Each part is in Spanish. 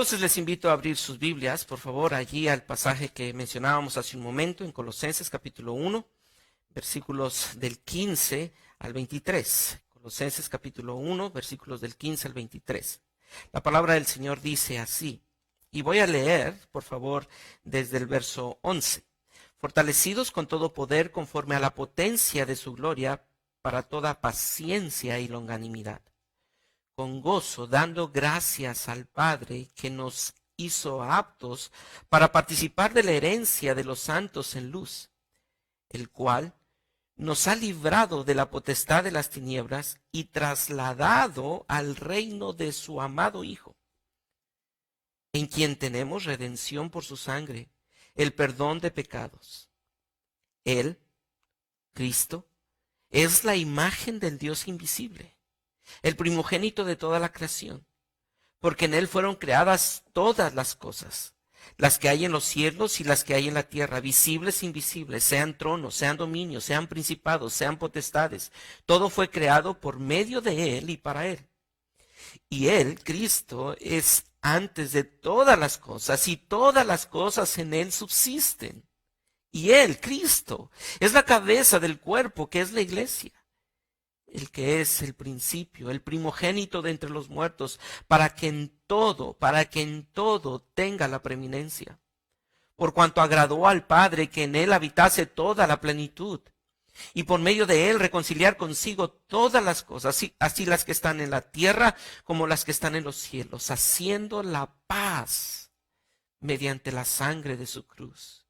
Entonces les invito a abrir sus Biblias, por favor, allí al pasaje que mencionábamos hace un momento en Colosenses capítulo 1, versículos del 15 al 23. Colosenses capítulo 1, versículos del 15 al 23. La palabra del Señor dice así, y voy a leer, por favor, desde el verso 11. Fortalecidos con todo poder conforme a la potencia de su gloria, para toda paciencia y longanimidad, con gozo, dando gracias al Padre que nos hizo aptos para participar de la herencia de los santos en luz, el cual nos ha librado de la potestad de las tinieblas y trasladado al reino de su amado Hijo, en quien tenemos redención por su sangre, el perdón de pecados. Él, Cristo, es la imagen del Dios invisible, el primogénito de toda la creación, porque en Él fueron creadas todas las cosas, las que hay en los cielos y las que hay en la tierra, visibles e invisibles, sean tronos, sean dominios, sean principados, sean potestades. Todo fue creado por medio de Él y para Él. Y Él, Cristo, es antes de todas las cosas, y todas las cosas en Él subsisten. Y Él, Cristo, es la cabeza del cuerpo, que es la iglesia, el que es el principio, el primogénito de entre los muertos, para que en todo tenga la preeminencia. Por cuanto agradó al Padre que en Él habitase toda la plenitud, y por medio de Él reconciliar consigo todas las cosas, así las que están en la tierra como las que están en los cielos, haciendo la paz mediante la sangre de su cruz.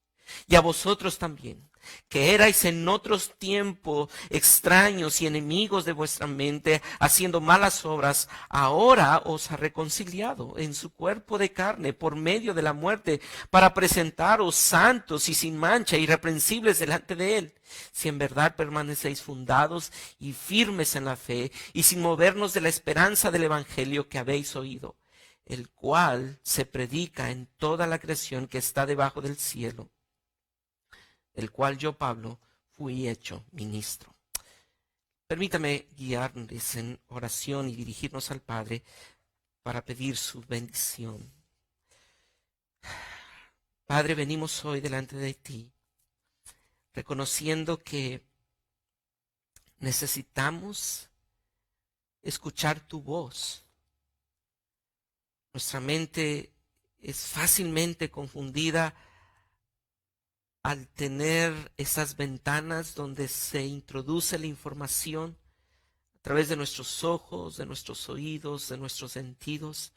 Y a vosotros también, que erais en otros tiempos extraños y enemigos de vuestra mente, haciendo malas obras, ahora os ha reconciliado en su cuerpo de carne por medio de la muerte, para presentaros santos y sin mancha, irreprensibles delante de Él, si en verdad permanecéis fundados y firmes en la fe, y sin movernos de la esperanza del Evangelio que habéis oído, el cual se predica en toda la creación que está debajo del cielo, el cual yo, Pablo, fui hecho ministro. Permítame guiarles en oración y dirigirnos al Padre para pedir su bendición. Padre, venimos hoy delante de ti, reconociendo que necesitamos escuchar tu voz. Nuestra mente es fácilmente confundida al tener esas ventanas donde se introduce la información a través de nuestros ojos, de nuestros oídos, de nuestros sentidos.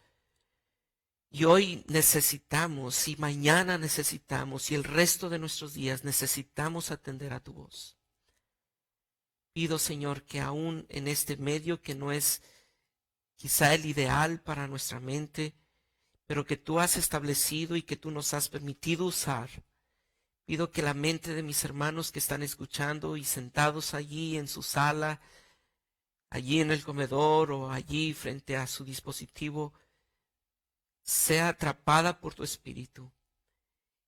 Y hoy necesitamos, y mañana necesitamos, y el resto de nuestros días necesitamos atender a tu voz. Pido, Señor, que aún en este medio que no es quizá el ideal para nuestra mente, pero que tú has establecido y que tú nos has permitido usar, pido que la mente de mis hermanos que están escuchando y sentados allí en su sala, allí en el comedor o allí frente a su dispositivo, sea atrapada por tu espíritu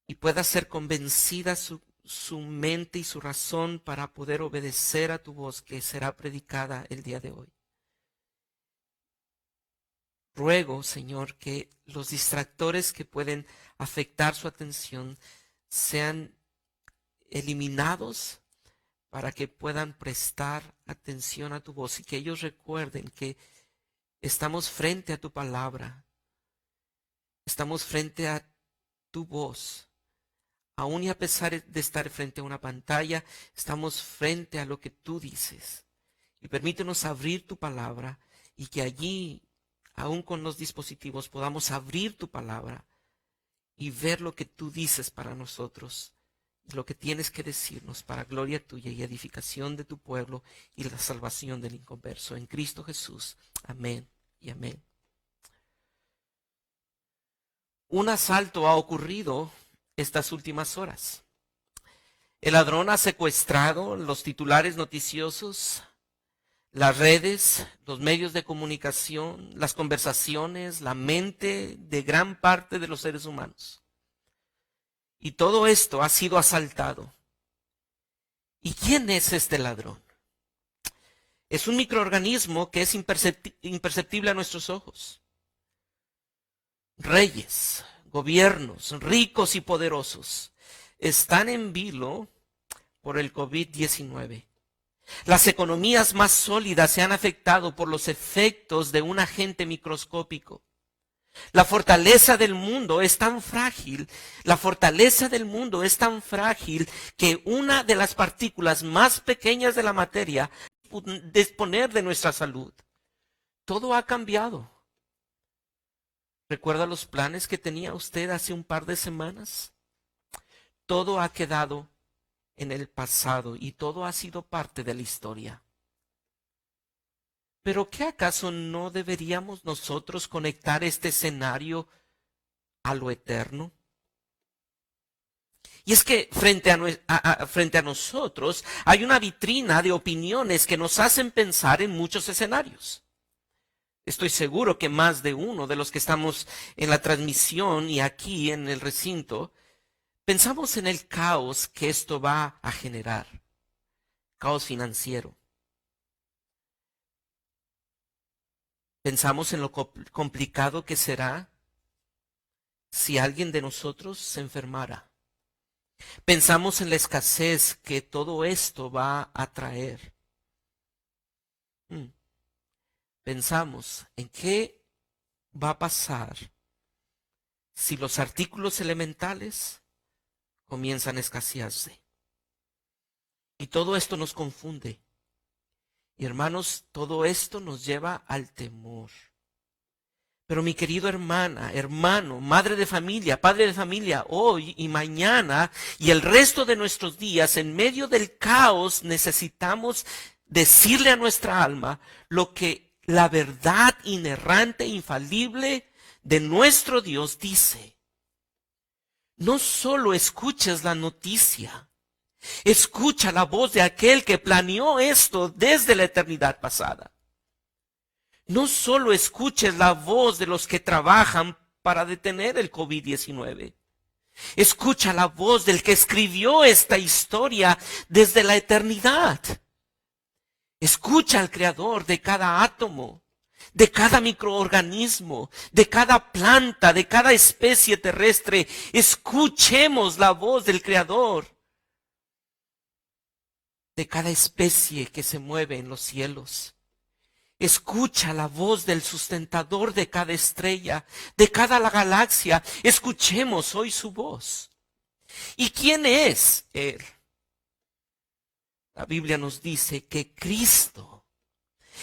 y pueda ser convencida su mente y su razón para poder obedecer a tu voz que será predicada el día de hoy. Ruego, Señor, que los distractores que pueden afectar su atención sean eliminados para que puedan prestar atención a tu voz y que ellos recuerden que estamos frente a tu palabra, estamos frente a tu voz. Aún y a pesar de estar frente a una pantalla, estamos frente a lo que tú dices. Y permítenos abrir tu palabra y que allí, aún con los dispositivos, podamos abrir tu palabra y ver lo que tú dices para nosotros, lo que tienes que decirnos para gloria tuya y edificación de tu pueblo y la salvación del inconverso. En Cristo Jesús. Amén y amén. Un asalto ha ocurrido estas últimas horas. El ladrón ha secuestrado los titulares noticiosos, las redes, los medios de comunicación, las conversaciones, la mente de gran parte de los seres humanos. Y todo esto ha sido asaltado. ¿Y quién es este ladrón? Es un microorganismo que es imperceptible a nuestros ojos. reyes, gobiernos, ricos y poderosos, están en vilo por el COVID-19. Las economías más sólidas se han afectado por los efectos de un agente microscópico. La fortaleza del mundo es tan frágil, que una de las partículas más pequeñas de la materia puede disponer de nuestra salud. Todo ha cambiado. ¿Recuerda los planes que tenía usted hace un par de semanas? Todo ha quedado en el pasado y todo ha sido parte de la historia. ¿Pero qué acaso no deberíamos nosotros conectar este escenario a lo eterno? Y es que frente a nosotros hay una vitrina de opiniones que nos hacen pensar en muchos escenarios. Estoy seguro que más de uno de los que estamos en la transmisión y aquí en el recinto, pensamos en el caos que esto va a generar. Caos financiero. Pensamos en lo complicado que será si alguien de nosotros se enfermara. Pensamos en la escasez que todo esto va a traer. Pensamos en qué va a pasar si los artículos elementales comienzan a escasearse. Y todo esto nos confunde. Y hermanos, todo esto nos lleva al temor. Pero mi querido hermano, madre de familia, padre de familia, hoy y mañana y el resto de nuestros días, en medio del caos, necesitamos decirle a nuestra alma lo que la verdad inerrante e infalible de nuestro Dios dice. No solo escuches la noticia, escucha la voz de aquel que planeó esto desde la eternidad pasada. No solo escuches la voz de los que trabajan para detener el COVID-19. Escucha la voz del que escribió esta historia desde la eternidad. Escucha al creador de cada átomo, de cada microorganismo, de cada planta, de cada especie terrestre. Escuchemos la voz del creador de cada especie que se mueve en los cielos. Escucha la voz del sustentador de cada estrella, de cada galaxia. Escuchemos hoy su voz. ¿Y quién es Él? La Biblia nos dice que Cristo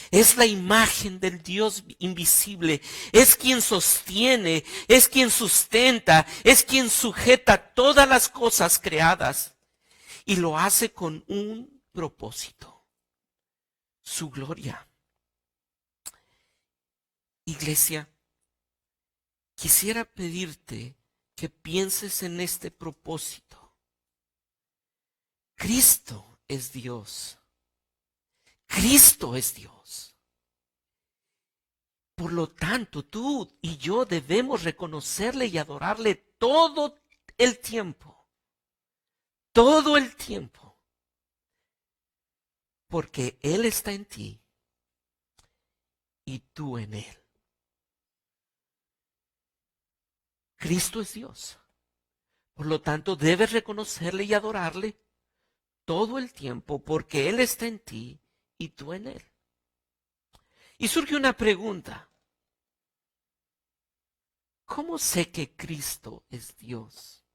es la imagen del Dios invisible. Es quien sostiene, es quien sustenta, es quien sujeta todas las cosas creadas. Y lo hace con un propósito: su gloria. Iglesia, quisiera pedirte que pienses en este propósito. Cristo es Dios. Cristo es Dios. Por lo tanto, tú y yo debemos reconocerle y adorarle todo el tiempo. Todo el tiempo. Porque Él está en ti y tú en Él. Cristo es Dios. Por lo tanto, debes reconocerle y adorarle todo el tiempo porque Él está en ti y tú en Él. Y surge una pregunta. ¿Cómo sé que Cristo es Dios?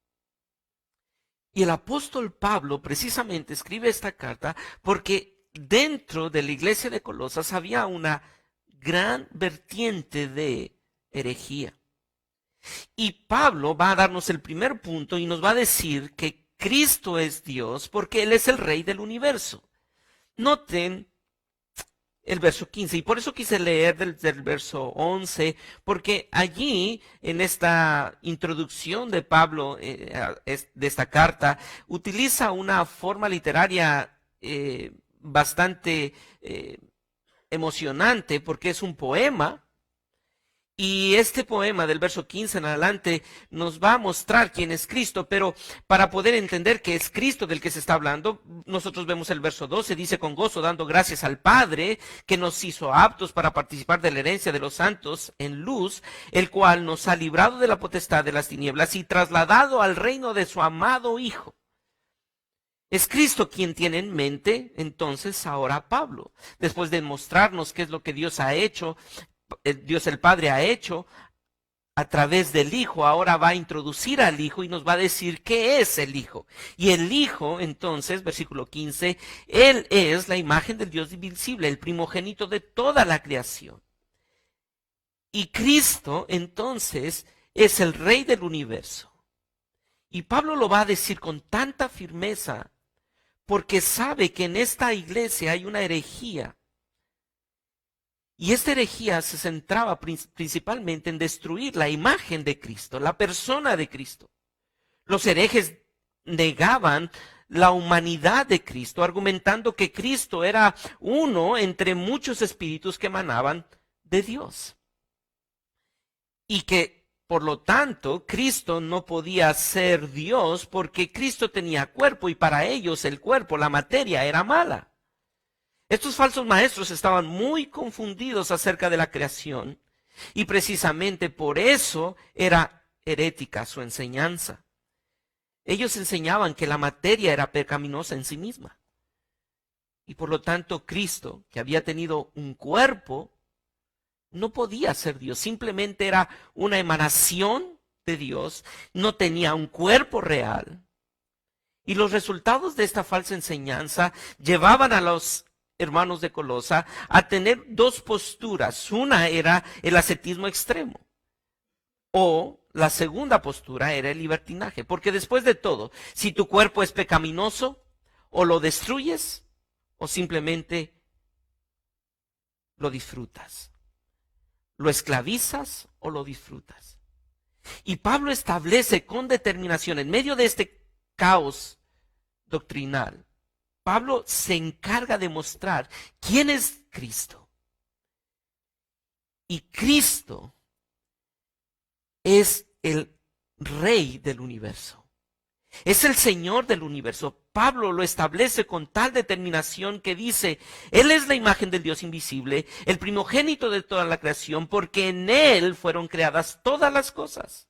Y el apóstol Pablo precisamente escribe esta carta porque dentro de la iglesia de Colosas había una gran vertiente de herejía. Y Pablo va a darnos el primer punto y nos va a decir que Cristo es Dios porque Él es el Rey del universo. Noten el verso 15, y por eso quise leer del verso 11, porque allí, en esta introducción de Pablo, de esta carta, utiliza una forma literaria bastante emocionante, porque es un poema, Y este poema del verso 15 en adelante nos va a mostrar quién es Cristo, pero para poder entender que es Cristo del que se está hablando, nosotros vemos el verso 12, dice: con gozo dando gracias al Padre que nos hizo aptos para participar de la herencia de los santos en luz, el cual nos ha librado de la potestad de las tinieblas y trasladado al reino de su amado Hijo. Es Cristo quien tiene en mente entonces ahora Pablo, después de mostrarnos qué es lo que Dios ha hecho. Dios el Padre ha hecho a través del Hijo, ahora va a introducir al Hijo y nos va a decir qué es el Hijo. Y el Hijo, entonces, versículo 15, Él es la imagen del Dios invisible, el primogénito de toda la creación. Y Cristo, entonces, es el Rey del universo. Y Pablo lo va a decir con tanta firmeza porque sabe que en esta iglesia hay una herejía. Y esta herejía se centraba principalmente en destruir la imagen de Cristo, la persona de Cristo. Los herejes negaban la humanidad de Cristo, argumentando que Cristo era uno entre muchos espíritus que emanaban de Dios. Y que, por lo tanto, Cristo no podía ser Dios porque Cristo tenía cuerpo y para ellos el cuerpo, la materia, era mala. Estos falsos maestros estaban muy confundidos acerca de la creación y precisamente por eso era herética su enseñanza. Ellos enseñaban que la materia era pecaminosa en sí misma y por lo tanto Cristo, que había tenido un cuerpo, no podía ser Dios, simplemente era una emanación de Dios, no tenía un cuerpo real. Y los resultados de esta falsa enseñanza llevaban a los hermanos de Colosa a tener dos posturas. Una era el ascetismo extremo o la segunda postura era el libertinaje. Porque después de todo, si tu cuerpo es pecaminoso, o lo destruyes o simplemente lo disfrutas. Lo esclavizas o lo disfrutas. Y Pablo establece con determinación en medio de este caos doctrinal, Pablo se encarga de mostrar quién es Cristo. Y Cristo es el Rey del universo. Es el Señor del universo. Pablo lo establece con tal determinación que dice: Él es la imagen del Dios invisible, el primogénito de toda la creación, porque en Él fueron creadas todas las cosas.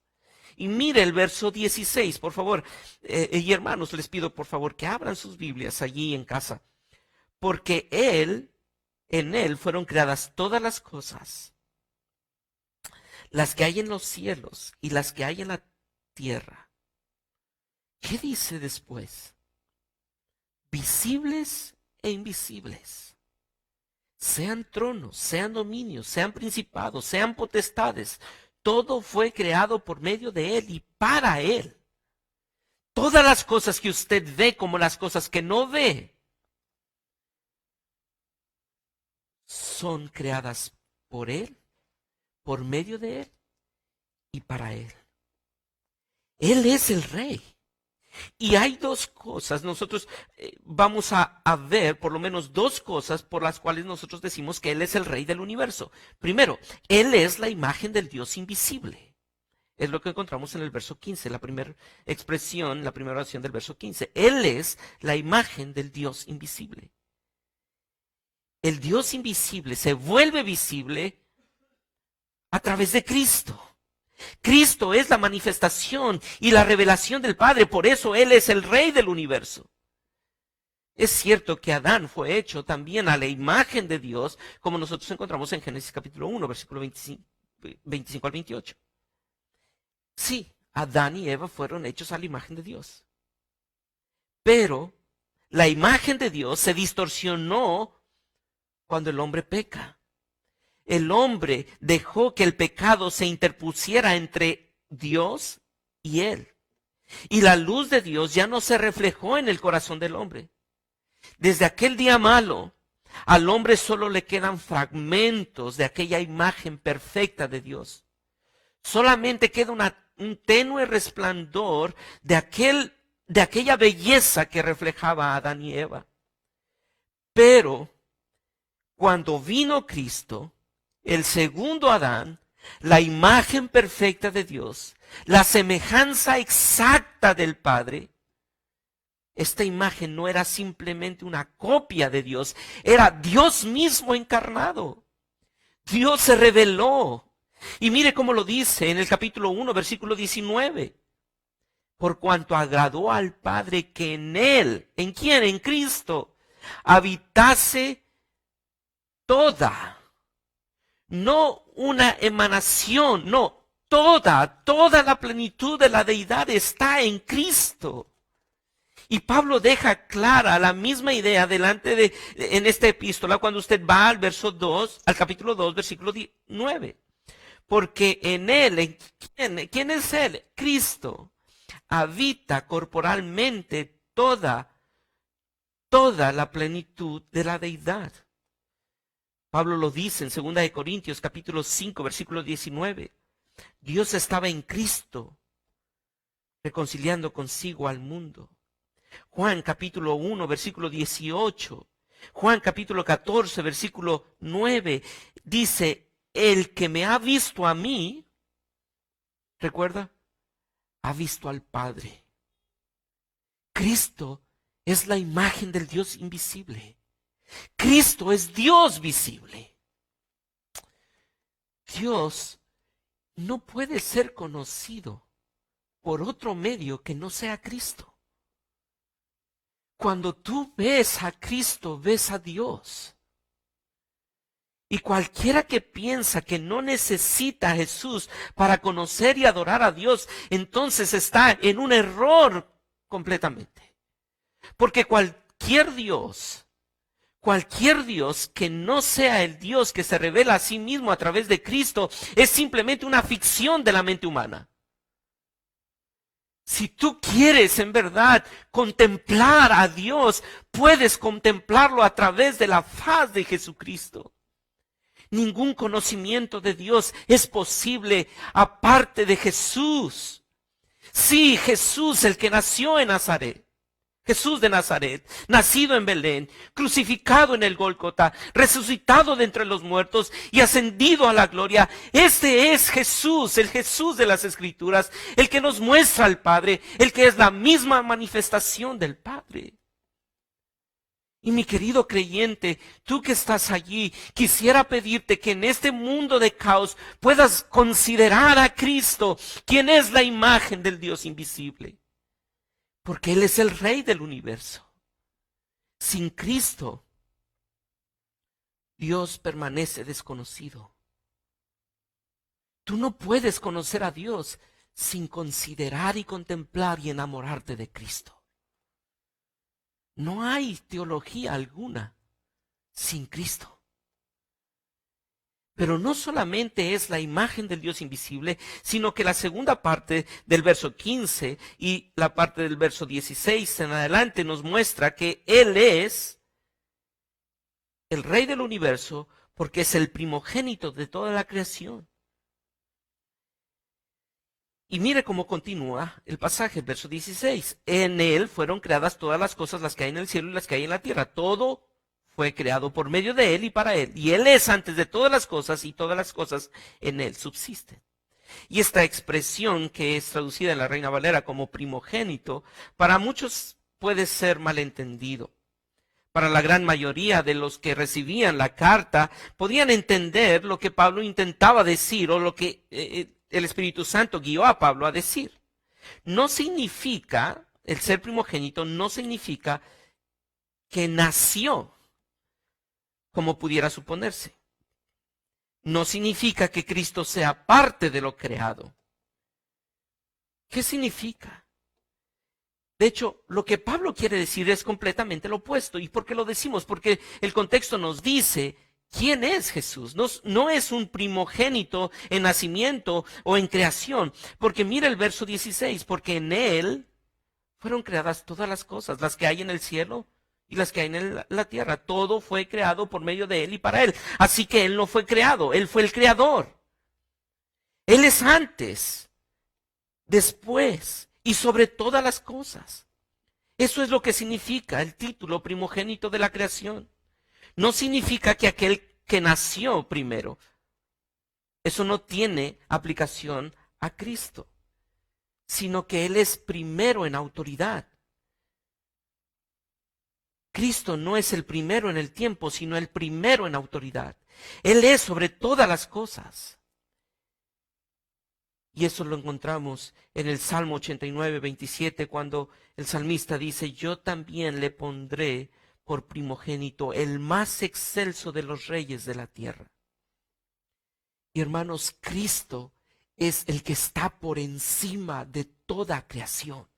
Y mire el verso 16, por favor. Y hermanos, les pido por favor que abran sus Biblias allí en casa. Porque en Él fueron creadas todas las cosas, las que hay en los cielos y las que hay en la tierra. ¿Qué dice después? Visibles e invisibles. Sean tronos, sean dominios, sean principados, sean potestades. Todo fue creado por medio de Él y para Él. Todas las cosas que usted ve como las cosas que no ve son creadas por Él, por medio de Él y para Él. Él es el Rey. Y hay dos cosas, nosotros vamos a ver por lo menos dos cosas por las cuales nosotros decimos que Él es el Rey del universo. Primero, Él es la imagen del Dios invisible. Es lo que encontramos en el verso 15, la primera expresión, la primera oración del verso 15. Él es la imagen del Dios invisible. El Dios invisible se vuelve visible a través de Cristo. Cristo es la manifestación y la revelación del Padre, por eso Él es el Rey del universo. Es cierto que Adán fue hecho también a la imagen de Dios, como nosotros encontramos en Génesis capítulo 1, versículo 25 al 28. Sí, Adán y Eva fueron hechos a la imagen de Dios. Pero la imagen de Dios se distorsionó cuando el hombre peca. El hombre dejó que el pecado se interpusiera entre Dios y él. Y la luz de Dios ya no se reflejó en el corazón del hombre. Desde aquel día malo, al hombre solo le quedan fragmentos de aquella imagen perfecta de Dios. Solamente queda un tenue resplandor de aquella belleza que reflejaba a Adán y Eva. Pero cuando vino Cristo, el segundo Adán, la imagen perfecta de Dios, la semejanza exacta del Padre. Esta imagen no era simplemente una copia de Dios, era Dios mismo encarnado. Dios se reveló. Y mire cómo lo dice en el capítulo 1, versículo 19. Por cuanto agradó al Padre que en Él, ¿en quién? En Cristo, habitase toda, no una emanación, no, toda la plenitud de la deidad está en Cristo. Y Pablo deja clara la misma idea en esta epístola cuando usted va al verso 2, al capítulo 2, versículo 9. Porque en Él, ¿quién es Él? Cristo, habita corporalmente toda la plenitud de la deidad. Pablo lo dice en 2 de Corintios capítulo 5, versículo 19. Dios estaba en Cristo, reconciliando consigo al mundo. Juan capítulo 1, versículo 18. Juan capítulo 14, versículo 9. Dice, el que me ha visto a mí, ¿recuerda? Ha visto al Padre. Cristo es la imagen del Dios invisible. Cristo es Dios visible. Dios no puede ser conocido por otro medio que no sea Cristo. Cuando tú ves a Cristo, ves a Dios. Y cualquiera que piensa que no necesita a Jesús para conocer y adorar a Dios, entonces está en un error completamente. Porque cualquier Dios que no sea el Dios que se revela a sí mismo a través de Cristo, es simplemente una ficción de la mente humana. Si tú quieres en verdad contemplar a Dios, puedes contemplarlo a través de la faz de Jesucristo. Ningún conocimiento de Dios es posible aparte de Jesús. Sí, Jesús, el que nació en Nazaret. Jesús de Nazaret, nacido en Belén, crucificado en el Gólgota, resucitado de entre los muertos y ascendido a la gloria. Este es Jesús, el Jesús de las Escrituras, el que nos muestra al Padre, el que es la misma manifestación del Padre. Y mi querido creyente, tú que estás allí, quisiera pedirte que en este mundo de caos puedas considerar a Cristo, quien es la imagen del Dios invisible. Porque Él es el Rey del universo. Sin Cristo, Dios permanece desconocido. Tú no puedes conocer a Dios sin considerar y contemplar y enamorarte de Cristo. No hay teología alguna sin Cristo. Pero no solamente es la imagen del Dios invisible, sino que la segunda parte del verso 15 y la parte del verso 16 en adelante nos muestra que Él es el Rey del universo porque es el primogénito de toda la creación. Y mire cómo continúa el pasaje, el verso 16. En Él fueron creadas todas las cosas, las que hay en el cielo y las que hay en la tierra. Todo fue creado por medio de Él y para Él. Y Él es antes de todas las cosas y todas las cosas en Él subsisten. Y esta expresión que es traducida en la Reina Valera como primogénito, para muchos puede ser malentendido. Para la gran mayoría de los que recibían la carta, podían entender lo que Pablo intentaba decir o lo que el Espíritu Santo guió a Pablo a decir. No significa, el ser primogénito no significa que nació, como pudiera suponerse. No significa que Cristo sea parte de lo creado. ¿Qué significa? De hecho, lo que Pablo quiere decir es completamente lo opuesto. ¿Y por qué lo decimos? Porque el contexto nos dice quién es Jesús. No es un primogénito en nacimiento o en creación. Porque mira el verso 16, porque en Él fueron creadas todas las cosas, las que hay en el cielo y las que hay en la tierra. Todo fue creado por medio de Él y para Él. Así que Él no fue creado, Él fue el creador. Él es antes, después y sobre todas las cosas. Eso es lo que significa el título primogénito de la creación. No significa que aquel que nació primero eso no tiene aplicación a Cristo, sino que Él es primero en autoridad. Cristo no es el primero en el tiempo, sino el primero en autoridad. Él es sobre todas las cosas. Y eso lo encontramos en el Salmo 89, 27, cuando el salmista dice: yo también le pondré por primogénito, el más excelso de los reyes de la tierra. Y hermanos, Cristo es el que está por encima de toda creación.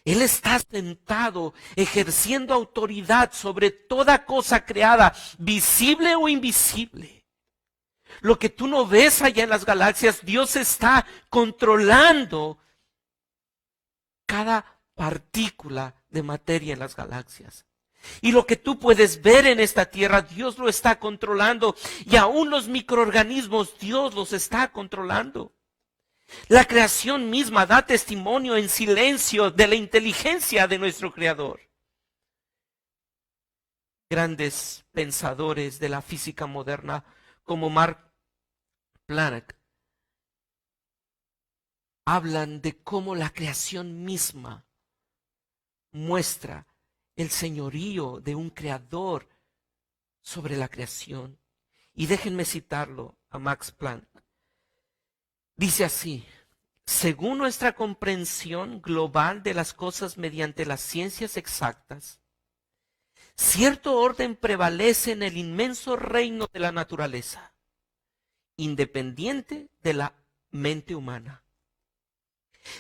Él está sentado, ejerciendo autoridad sobre toda cosa creada, visible o invisible. Lo que tú no ves allá en las galaxias, Dios está controlando cada partícula de materia en las galaxias. Y lo que tú puedes ver en esta tierra, Dios lo está controlando. Y aún los microorganismos, Dios los está controlando. La creación misma da testimonio en silencio de la inteligencia de nuestro Creador. Grandes pensadores de la física moderna como Max Planck hablan de cómo la creación misma muestra el señorío de un creador sobre la creación. Y déjenme citarlo a Max Planck. Dice así: según nuestra comprensión global de las cosas mediante las ciencias exactas, cierto orden prevalece en el inmenso reino de la naturaleza, independiente de la mente humana.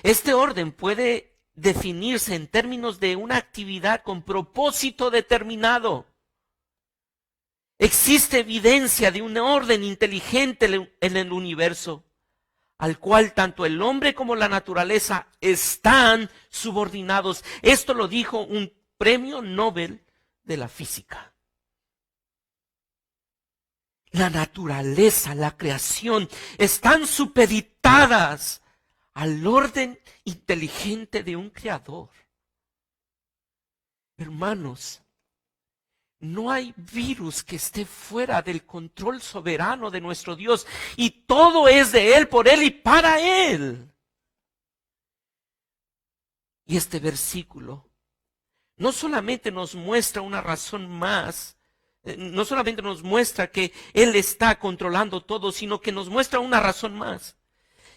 Este orden puede definirse en términos de una actividad con propósito determinado. Existe evidencia de un orden inteligente en el universo, al cual tanto el hombre como la naturaleza están subordinados. Esto lo dijo un premio Nobel de la física. La naturaleza, la creación, están supeditadas al orden inteligente de un creador. Hermanos, no hay virus que esté fuera del control soberano de nuestro Dios, y todo es de Él, por Él y para Él. Y este versículo no solamente nos muestra una razón más, no solamente nos muestra que Él está controlando todo, sino que nos muestra una razón más: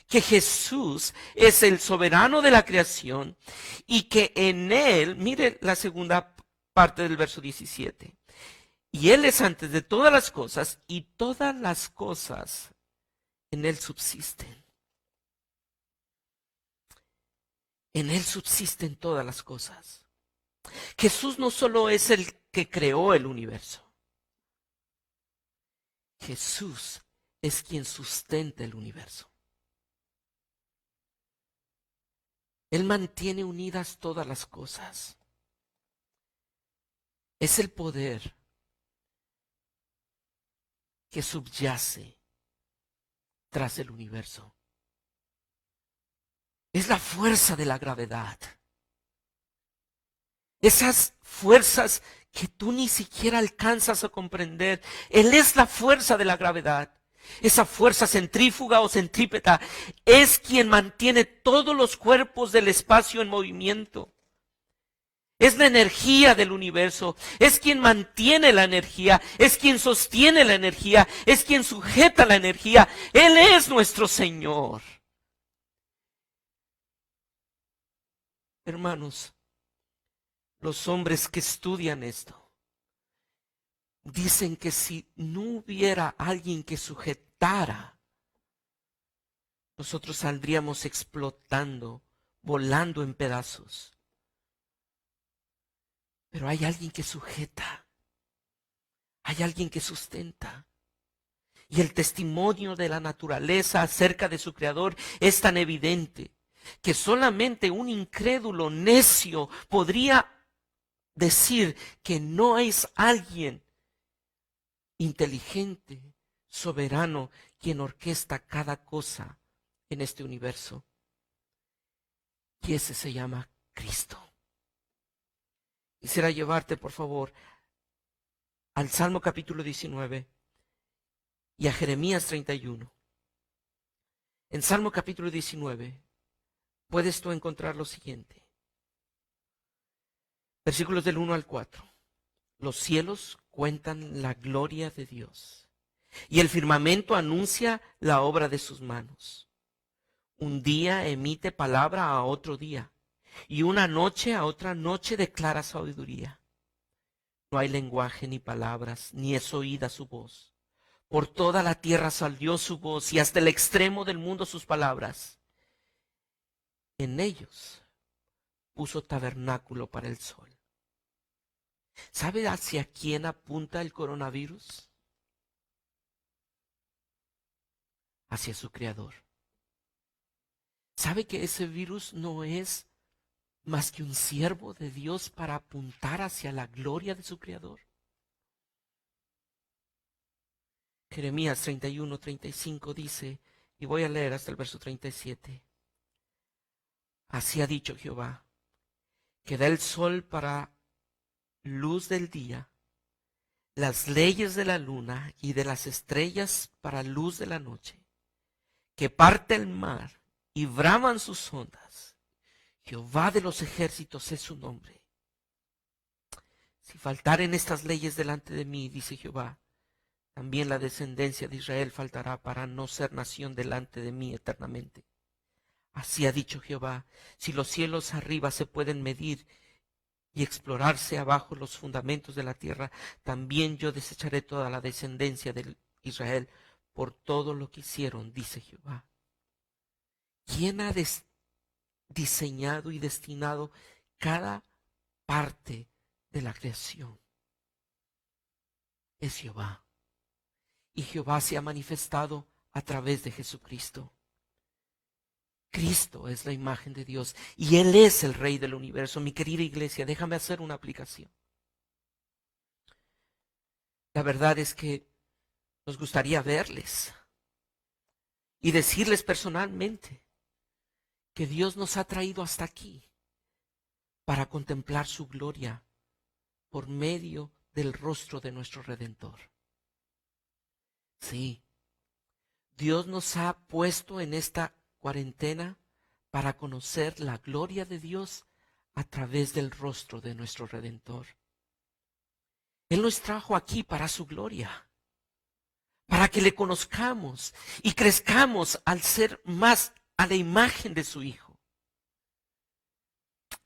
que Jesús es el soberano de la creación y que en Él, mire la segunda parte del verso 17, y Él es antes de todas las cosas y todas las cosas en Él subsisten. En Él subsisten todas las cosas. Jesús no solo es el que creó el universo. Jesús es quien sustenta el universo. Él mantiene unidas todas las cosas. Es el poder que subyace tras el universo. Es la fuerza de la gravedad. Esas fuerzas que tú ni siquiera alcanzas a comprender. Él es la fuerza de la gravedad. Esa fuerza centrífuga o centrípeta es quien mantiene todos los cuerpos del espacio en movimiento. Es la energía del universo, es quien mantiene la energía, es quien sostiene la energía, es quien sujeta la energía. Él es nuestro Señor. Hermanos, los hombres que estudian esto dicen que si no hubiera alguien que sujetara, nosotros saldríamos explotando, volando en pedazos. Pero hay alguien que sujeta, hay alguien que sustenta. Y el testimonio de la naturaleza acerca de su creador es tan evidente que solamente un incrédulo necio podría decir que no es alguien inteligente, soberano, quien orquesta cada cosa en este universo. Y ese se llama Cristo. Quisiera llevarte, por favor, al Salmo capítulo 19 y a Jeremías 31. En Salmo capítulo 19 puedes tú encontrar lo siguiente. Versículos del 1 al 4. Los cielos cuentan la gloria de Dios, y el firmamento anuncia la obra de sus manos. Un día emite palabra a otro día, y una noche a otra noche declara sabiduría. No hay lenguaje ni palabras, ni es oída su voz. Por toda la tierra salió su voz, y hasta el extremo del mundo sus palabras. En ellos puso tabernáculo para el sol. ¿Sabe hacia quién apunta el coronavirus? Hacia su creador. ¿Sabe que ese virus no es más que un siervo de Dios para apuntar hacia la gloria de su creador? Jeremías 31, 35 dice, y voy a leer hasta el verso 37. Así ha dicho Jehová, que da el sol para luz del día, las leyes de la luna y de las estrellas para luz de la noche, que parte el mar y braman sus ondas. Jehová de los ejércitos es su nombre. Si faltaren estas leyes delante de mí, dice Jehová, también la descendencia de Israel faltará para no ser nación delante de mí eternamente. Así ha dicho Jehová, si los cielos arriba se pueden medir y explorarse abajo los fundamentos de la tierra, también yo desecharé toda la descendencia de Israel por todo lo que hicieron, dice Jehová. ¿Quién ha diseñado y destinado cada parte de la creación? Es Jehová. Y Jehová se ha manifestado a través de Jesucristo. Cristo es la imagen de Dios y Él es el Rey del universo. Mi querida iglesia, déjame hacer una aplicación. La verdad es que nos gustaría verles y decirles personalmente que Dios nos ha traído hasta aquí para contemplar su gloria por medio del rostro de nuestro Redentor. Sí, Dios nos ha puesto en esta cuarentena para conocer la gloria de Dios a través del rostro de nuestro Redentor. Él nos trajo aquí para su gloria, para que le conozcamos y crezcamos al ser más a la imagen de su Hijo.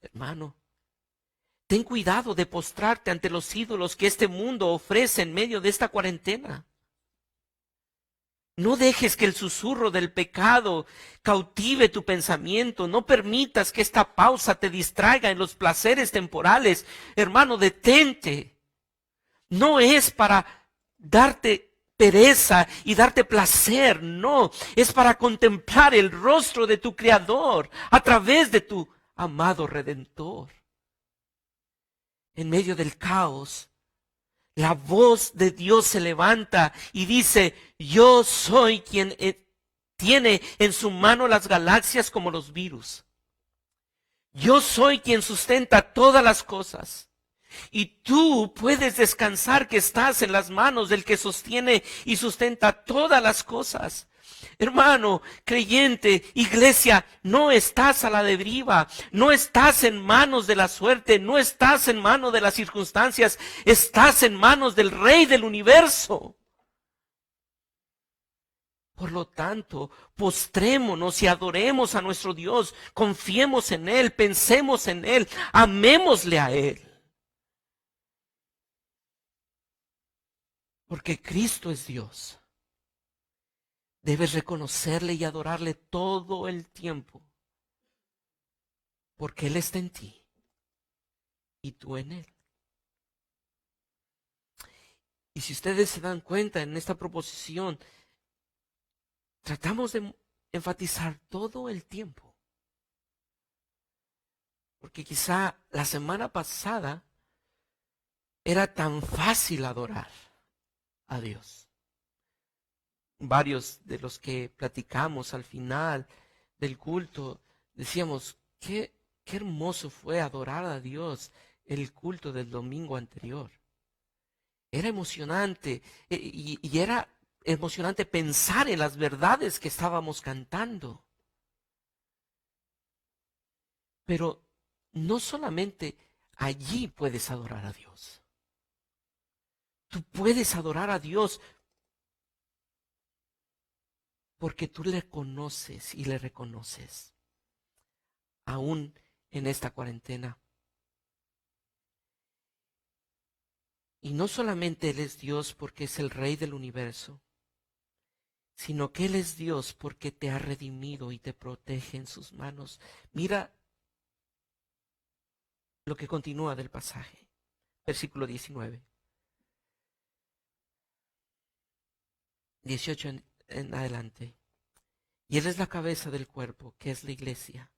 Hermano, ten cuidado de postrarte ante los ídolos que este mundo ofrece en medio de esta cuarentena. No dejes que el susurro del pecado cautive tu pensamiento. No permitas que esta pausa te distraiga en los placeres temporales. Hermano, detente. No es para darte pereza y darte placer. No, es para contemplar el rostro de tu Creador a través de tu amado Redentor. En medio del caos, la voz de Dios se levanta y dice, yo soy quien tiene en su mano las galaxias como los virus. Yo soy quien sustenta todas las cosas. Y tú puedes descansar que estás en las manos del que sostiene y sustenta todas las cosas. Hermano, creyente, iglesia, no estás a la deriva, no estás en manos de la suerte, no estás en manos de las circunstancias, estás en manos del Rey del universo. Por lo tanto, postrémonos y adoremos a nuestro Dios, confiemos en Él, pensemos en Él, amémosle a Él. Porque Cristo es Dios. Debes reconocerle y adorarle todo el tiempo. Porque Él está en ti y tú en Él. Y si ustedes se dan cuenta en esta proposición, tratamos de enfatizar todo el tiempo. Porque quizá la semana pasada era tan fácil adorar a Dios. Varios de los que platicamos al final del culto decíamos, qué hermoso fue adorar a Dios el culto del domingo anterior. Era emocionante y era emocionante pensar en las verdades que estábamos cantando. Pero no solamente allí puedes adorar a Dios. Tú puedes adorar a Dios porque tú le conoces y le reconoces, aún en esta cuarentena. Y no solamente Él es Dios porque es el Rey del universo, sino que Él es Dios porque te ha redimido y te protege en sus manos. Mira lo que continúa del pasaje, versículo 19. 18 en adelante. Y Él es la cabeza del cuerpo, que es la iglesia,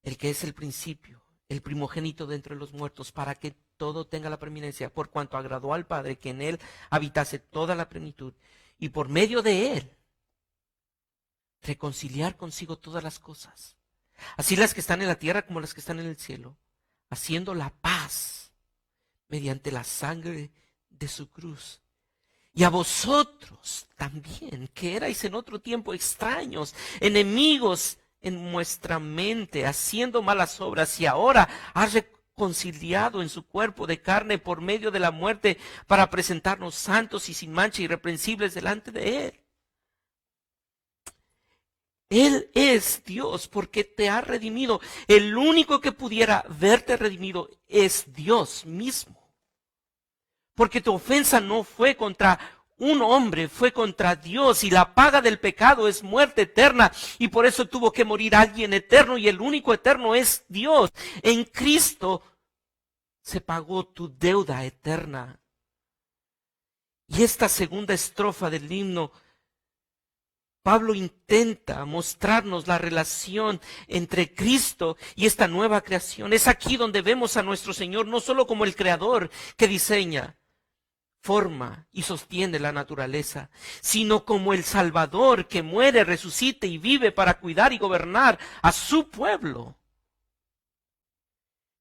el que es el principio, el primogénito de entre los muertos, para que todo tenga la preeminencia, por cuanto agradó al Padre que en Él habitase toda la plenitud, y por medio de Él reconciliar consigo todas las cosas, así las que están en la tierra como las que están en el cielo, haciendo la paz mediante la sangre de su cruz. Y a vosotros también, que erais en otro tiempo extraños, enemigos en vuestra mente, haciendo malas obras, y ahora ha reconciliado en su cuerpo de carne por medio de la muerte, para presentarnos santos y sin mancha, irreprensibles delante de Él. Él es Dios porque te ha redimido. El único que pudiera verte redimido es Dios mismo. Porque tu ofensa no fue contra un hombre, fue contra Dios, y la paga del pecado es muerte eterna, y por eso tuvo que morir alguien eterno, y el único eterno es Dios. En Cristo se pagó tu deuda eterna. Y esta segunda estrofa del himno, Pablo intenta mostrarnos la relación entre Cristo y esta nueva creación. Es aquí donde vemos a nuestro Señor no solo como el creador que diseña, forma y sostiene la naturaleza, sino como el Salvador que muere, resucita y vive para cuidar y gobernar a su pueblo.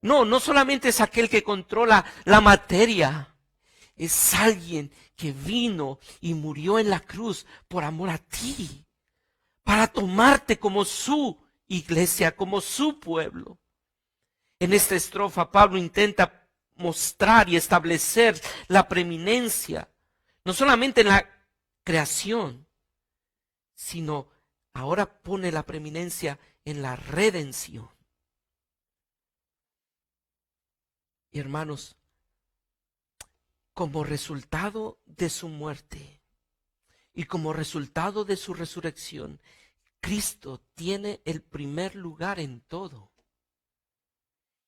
No solamente es aquel que controla la materia, es alguien que vino y murió en la cruz por amor a ti, para tomarte como su iglesia, como su pueblo. En esta estrofa Pablo intenta mostrar y establecer la preeminencia, no solamente en la creación, sino ahora pone la preeminencia en la redención. Y hermanos, como resultado de su muerte y como resultado de su resurrección, Cristo tiene el primer lugar en todo.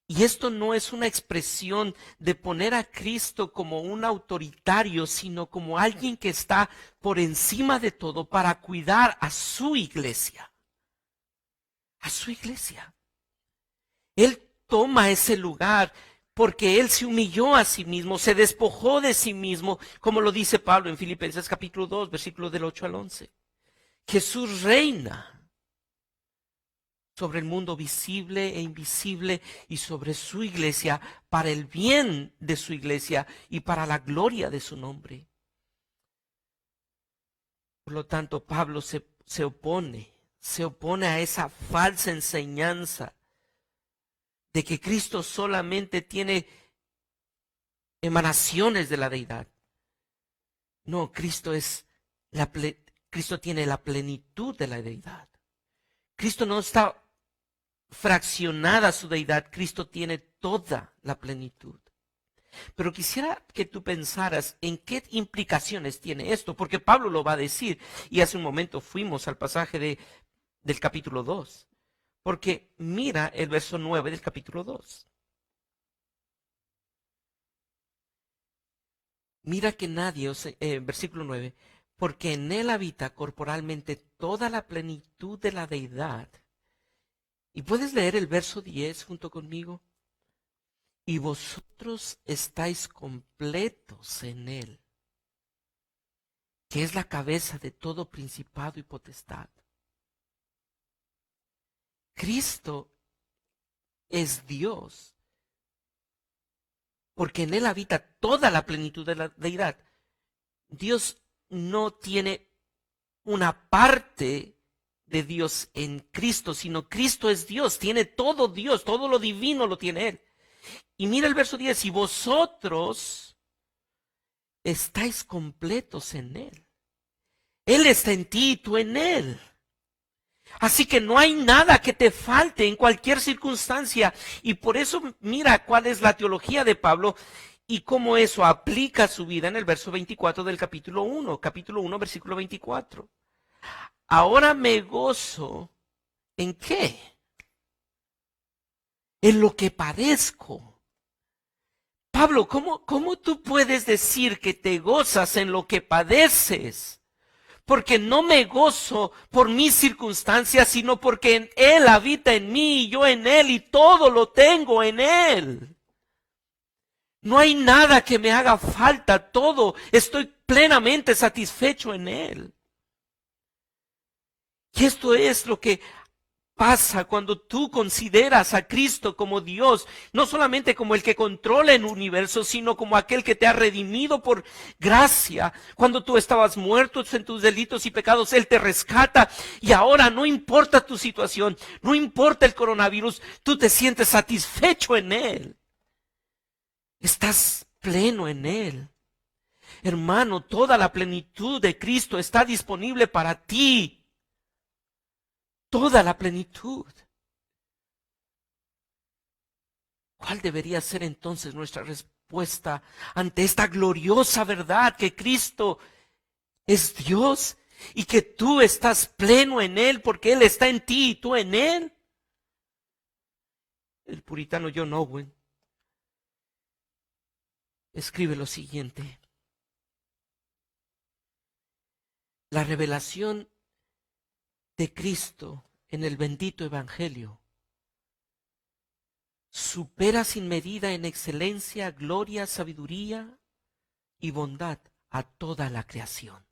Y esto no es una expresión de poner a Cristo como un autoritario, sino como alguien que está por encima de todo para cuidar a su iglesia. A su iglesia. Él toma ese lugar porque Él se humilló a sí mismo, se despojó de sí mismo, como lo dice Pablo en Filipenses capítulo 2, versículos del 8 al 11. Jesús reina sobre el mundo visible e invisible y sobre su iglesia, para el bien de su iglesia y para la gloria de su nombre. Por lo tanto, Pablo se opone a esa falsa enseñanza de que Cristo solamente tiene emanaciones de la deidad. No, Cristo tiene la plenitud de la deidad. Cristo no está fraccionada su deidad, Cristo tiene toda la plenitud. Pero quisiera que tú pensaras en qué implicaciones tiene esto, porque Pablo lo va a decir, y hace un momento fuimos al pasaje del capítulo 2, porque mira el verso 9 del capítulo 2. Mira que nadie, versículo 9, porque en él habita corporalmente toda la plenitud de la deidad. Y puedes leer el verso 10 junto conmigo. Y vosotros estáis completos en Él, que es la cabeza de todo principado y potestad. Cristo es Dios, porque en Él habita toda la plenitud de la deidad. Dios no tiene una parte de Dios en Cristo, sino Cristo es Dios, tiene todo Dios, todo lo divino lo tiene Él. Y mira el verso 10, y vosotros estáis completos en Él. Él está en ti y tú en Él. Así que no hay nada que te falte en cualquier circunstancia. Y por eso mira cuál es la teología de Pablo y cómo eso aplica a su vida en el verso 24 del capítulo 1, versículo 24. Ahora me gozo, ¿en qué? En lo que padezco. Pablo, ¿cómo tú puedes decir que te gozas en lo que padeces? Porque no me gozo por mis circunstancias, sino porque Él habita en mí y yo en Él y todo lo tengo en Él. No hay nada que me haga falta, todo estoy plenamente satisfecho en Él. Y esto es lo que pasa cuando tú consideras a Cristo como Dios, no solamente como el que controla el universo, sino como aquel que te ha redimido por gracia. Cuando tú estabas muerto en tus delitos y pecados, Él te rescata y ahora no importa tu situación, no importa el coronavirus, tú te sientes satisfecho en Él. Estás pleno en Él. Hermano, toda la plenitud de Cristo está disponible para ti. Toda la plenitud. ¿Cuál debería ser entonces nuestra respuesta ante esta gloriosa verdad que Cristo es Dios y que tú estás pleno en Él porque Él está en ti y tú en Él? El puritano John Owen escribe lo siguiente: la revelación de Cristo en el bendito Evangelio supera sin medida en excelencia, gloria, sabiduría y bondad a toda la creación.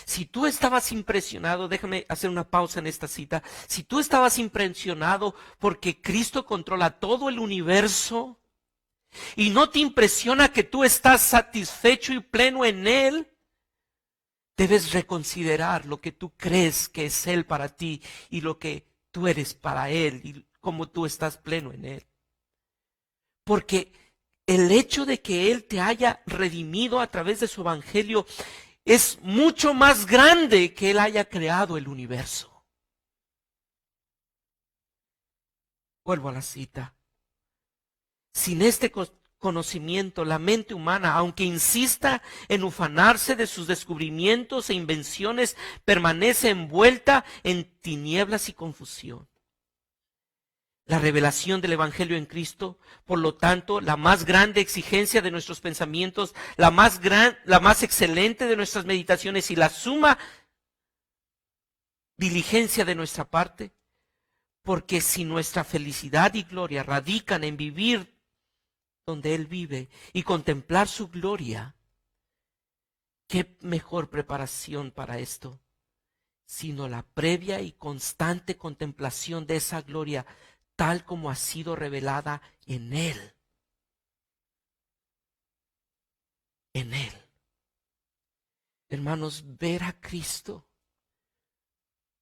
Si tú estabas impresionado, déjame hacer una pausa en esta cita, si tú estabas impresionado porque Cristo controla todo el universo y no te impresiona que tú estás satisfecho y pleno en Él, debes reconsiderar lo que tú crees que es Él para ti y lo que tú eres para Él y cómo tú estás pleno en Él. Porque el hecho de que Él te haya redimido a través de su evangelio es mucho más grande que Él haya creado el universo. Vuelvo a la cita. Sin este conocimiento, la mente humana, aunque insista en ufanarse de sus descubrimientos e invenciones, permanece envuelta en tinieblas y confusión. La revelación del Evangelio en Cristo, por lo tanto, la más grande exigencia de nuestros pensamientos, la más excelente de nuestras meditaciones y la suma diligencia de nuestra parte, porque si nuestra felicidad y gloria radican en vivir donde Él vive y contemplar su gloria, ¿qué mejor preparación para esto? Sino la previa y constante contemplación de esa gloria tal como ha sido revelada en Él. En Él. Hermanos, ver a Cristo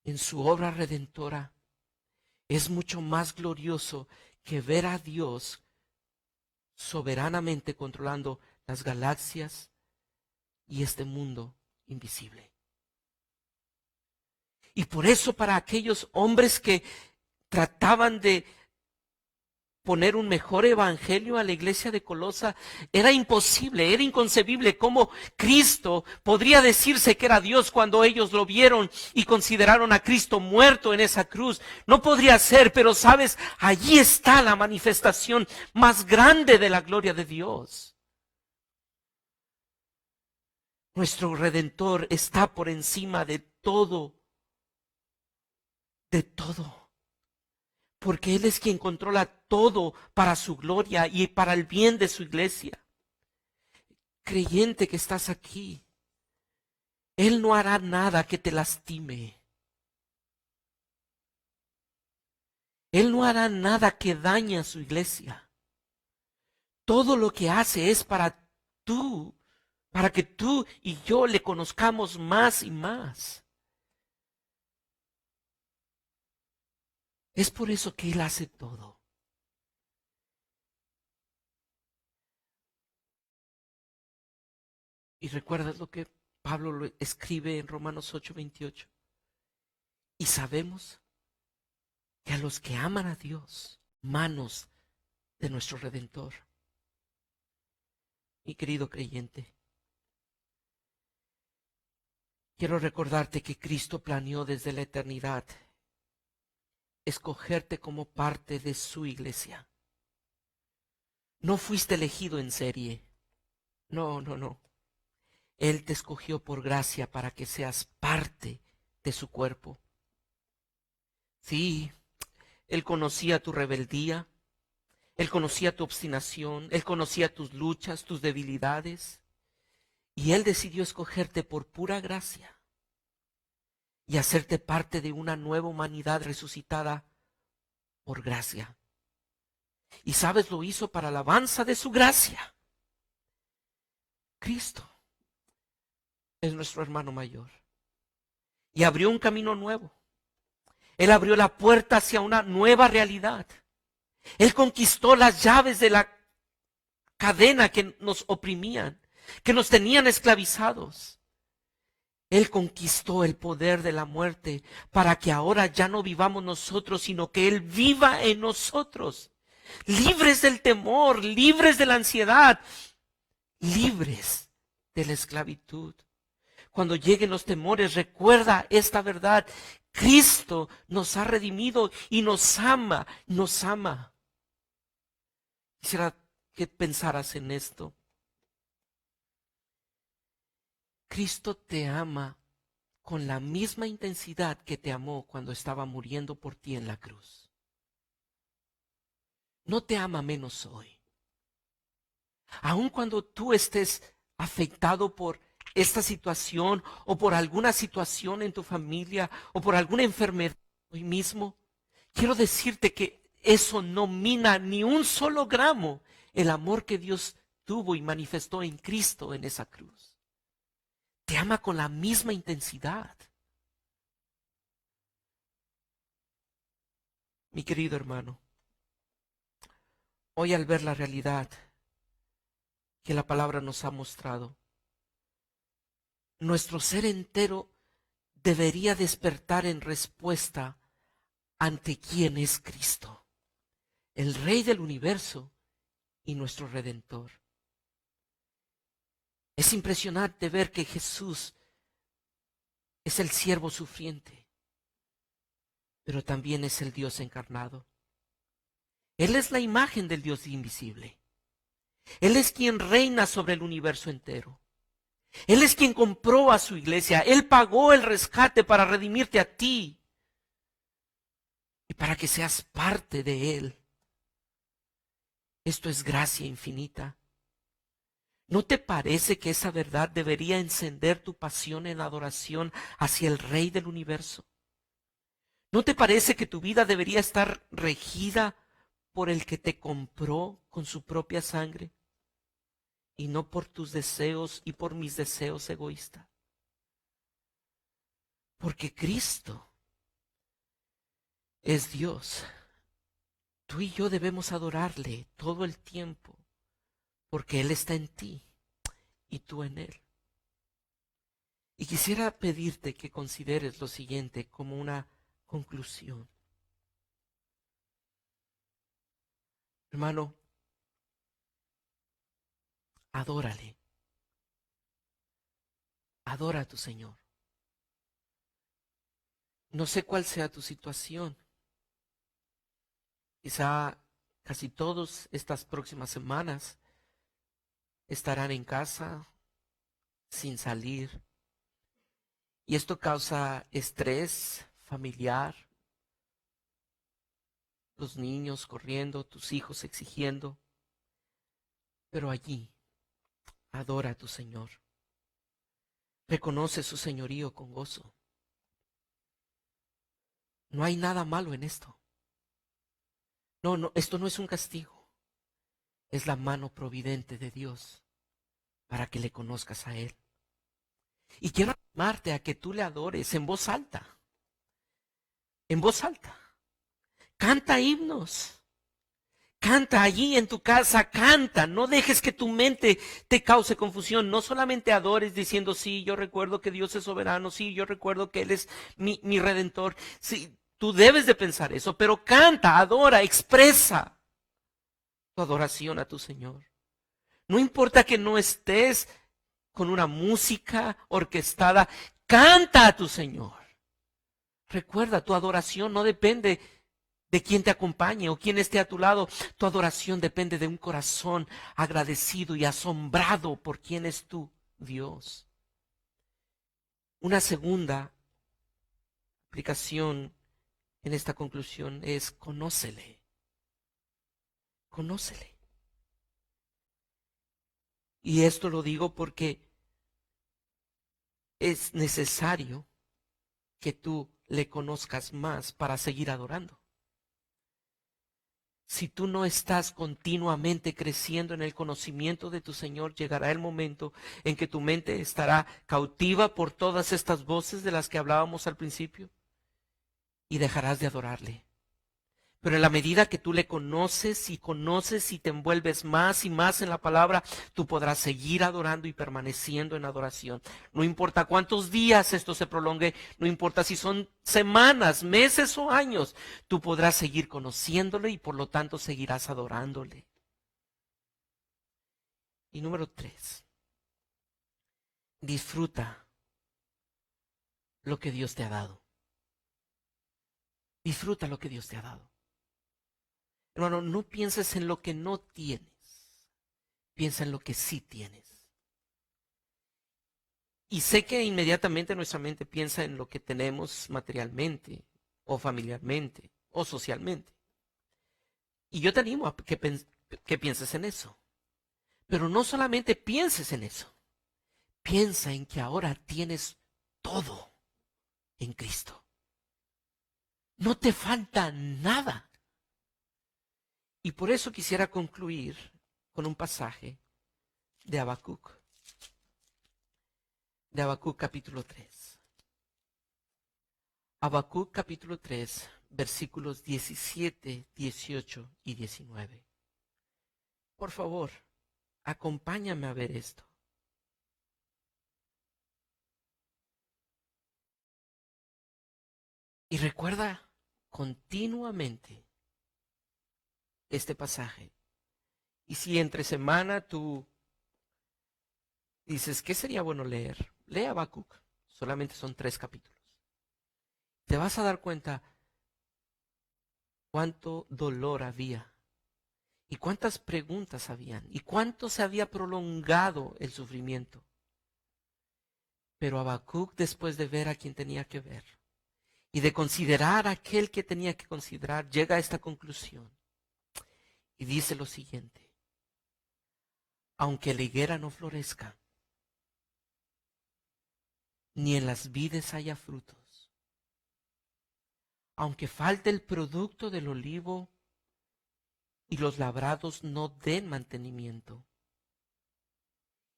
en su obra redentora es mucho más glorioso que ver a Dios soberanamente controlando las galaxias y este mundo invisible. Y por eso para aquellos hombres que trataban de poner un mejor evangelio a la iglesia de Colosa, era imposible, era inconcebible cómo Cristo podría decirse que era Dios cuando ellos lo vieron y consideraron a Cristo muerto en esa cruz. No podría ser, pero sabes, allí está la manifestación más grande de la gloria de Dios. Nuestro Redentor está por encima de todo, porque Él es quien controla todo para su gloria y para el bien de su iglesia. Creyente que estás aquí, Él no hará nada que te lastime. Él no hará nada que dañe a su iglesia. Todo lo que hace es para tu para que tú y yo le conozcamos más y más. Es por eso que Él hace todo. Y recuerdas lo que Pablo lo escribe en Romanos 8:28. Y sabemos que a los que aman a Dios, manos de nuestro Redentor. Mi querido creyente, quiero recordarte que Cristo planeó desde la eternidad escogerte como parte de su iglesia. No fuiste elegido en serie. No, no, no. Él te escogió por gracia para que seas parte de su cuerpo. Sí, Él conocía tu rebeldía, Él conocía tu obstinación, Él conocía tus luchas, tus debilidades, y Él decidió escogerte por pura gracia y hacerte parte de una nueva humanidad resucitada por gracia. Y sabes, lo hizo para alabanza de su gracia. Cristo es nuestro hermano mayor y abrió un camino nuevo. Él abrió la puerta hacia una nueva realidad. Él conquistó las llaves de la cadena que nos oprimían, que nos tenían esclavizados. Él conquistó el poder de la muerte para que ahora ya no vivamos nosotros, sino que Él viva en nosotros. Libres del temor, libres de la ansiedad, libres de la esclavitud. Cuando lleguen los temores, recuerda esta verdad. Cristo nos ha redimido y nos ama, nos ama. Quisiera que pensaras en esto. Cristo te ama con la misma intensidad que te amó cuando estaba muriendo por ti en la cruz. No te ama menos hoy. Aun cuando tú estés afectado por esta situación o por alguna situación en tu familia o por alguna enfermedad hoy mismo, quiero decirte que eso no mina ni un solo gramo el amor que Dios tuvo y manifestó en Cristo en esa cruz. Te ama con la misma intensidad. Mi querido hermano, hoy al ver la realidad que la palabra nos ha mostrado, nuestro ser entero debería despertar en respuesta ante quién es Cristo, el Rey del universo y nuestro Redentor. Es impresionante ver que Jesús es el siervo sufriente, pero también es el Dios encarnado. Él es la imagen del Dios invisible. Él es quien reina sobre el universo entero. Él es quien compró a su iglesia. Él pagó el rescate para redimirte a ti y para que seas parte de Él. Esto es gracia infinita. ¿No te parece que esa verdad debería encender tu pasión en adoración hacia el Rey del universo? ¿No te parece que tu vida debería estar regida por el que te compró con su propia sangre y no por tus deseos y por mis deseos egoístas? Porque Cristo es Dios. Tú y yo debemos adorarle todo el tiempo porque Él está en ti y tú en Él. Y quisiera pedirte que consideres lo siguiente como una conclusión. Hermano, adórale. Adora a tu Señor. No sé cuál sea tu situación. Quizá casi todas estas próximas semanas estarán en casa sin salir. Y esto causa estrés familiar. Los niños corriendo, tus hijos exigiendo. Pero allí, adora a tu Señor. Reconoce su señorío con gozo. No hay nada malo en esto. No, esto no es un castigo. Es la mano providente de Dios para que le conozcas a Él. Y quiero animarte a que tú le adores en voz alta. En voz alta. Canta himnos. Canta allí en tu casa, canta. No dejes que tu mente te cause confusión. No solamente adores diciendo, sí, yo recuerdo que Dios es soberano. Sí, yo recuerdo que Él es mi redentor. Sí, tú debes de pensar eso, pero canta, adora, expresa tu adoración a tu Señor. No importa que no estés con una música orquestada, canta a tu Señor. Recuerda, tu adoración no depende de quién te acompañe o quién esté a tu lado. Tu adoración depende de un corazón agradecido y asombrado por quién es tu Dios. Una segunda aplicación en esta conclusión es conócele. Conócele. Y esto lo digo porque es necesario que tú le conozcas más para seguir adorando. Si tú no estás continuamente creciendo en el conocimiento de tu Señor, llegará el momento en que tu mente estará cautiva por todas estas voces de las que hablábamos al principio y dejarás de adorarle. Pero en la medida que tú le conoces y te envuelves más y más en la palabra, tú podrás seguir adorando y permaneciendo en adoración. No importa cuántos días esto se prolongue, no importa si son semanas, meses o años, tú podrás seguir conociéndole y por lo tanto seguirás adorándole. Y número 3, disfruta lo que Dios te ha dado. Disfruta lo que Dios te ha dado. Hermano, no pienses en lo que no tienes, piensa en lo que sí tienes. Y sé que inmediatamente nuestra mente piensa en lo que tenemos materialmente, o familiarmente, o socialmente. Y yo te animo a que pienses en eso. Pero no solamente pienses en eso, piensa en que ahora tienes todo en Cristo. No te falta nada. Y por eso quisiera concluir con un pasaje de Habacuc. De Habacuc capítulo 3. Habacuc capítulo 3, versículos 17, 18 y 19. Por favor, acompáñame a ver esto. Y recuerda continuamente este pasaje. Y si entre semana tú dices, ¿qué sería bueno leer? Lee Habacuc. Solamente son 3 capítulos. Te vas a dar cuenta cuánto dolor había y cuántas preguntas habían y cuánto se había prolongado el sufrimiento. Pero Habacuc, después de ver a quien tenía que ver y de considerar a aquel que tenía que considerar, llega a esta conclusión y dice lo siguiente: aunque la higuera no florezca, ni en las vides haya frutos, aunque falte el producto del olivo y los labrados no den mantenimiento,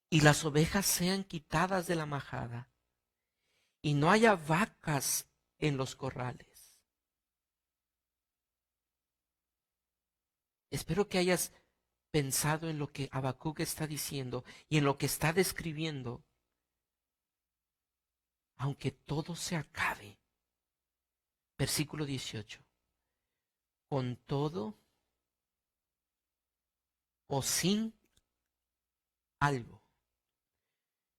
y las ovejas sean quitadas de la majada, y no haya vacas en los corrales. Espero que hayas pensado en lo que Habacuc está diciendo y en lo que está describiendo. Aunque todo se acabe. Versículo 18. Con todo o sin algo,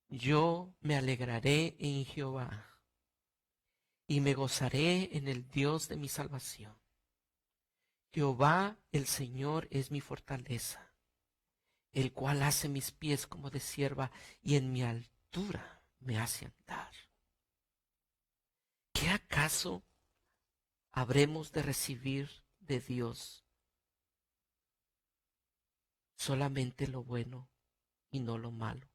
yo me alegraré en Jehová y me gozaré en el Dios de mi salvación. Jehová el Señor es mi fortaleza, el cual hace mis pies como de cierva y en mi altura me hace andar. ¿Qué acaso habremos de recibir de Dios solamente lo bueno y no lo malo?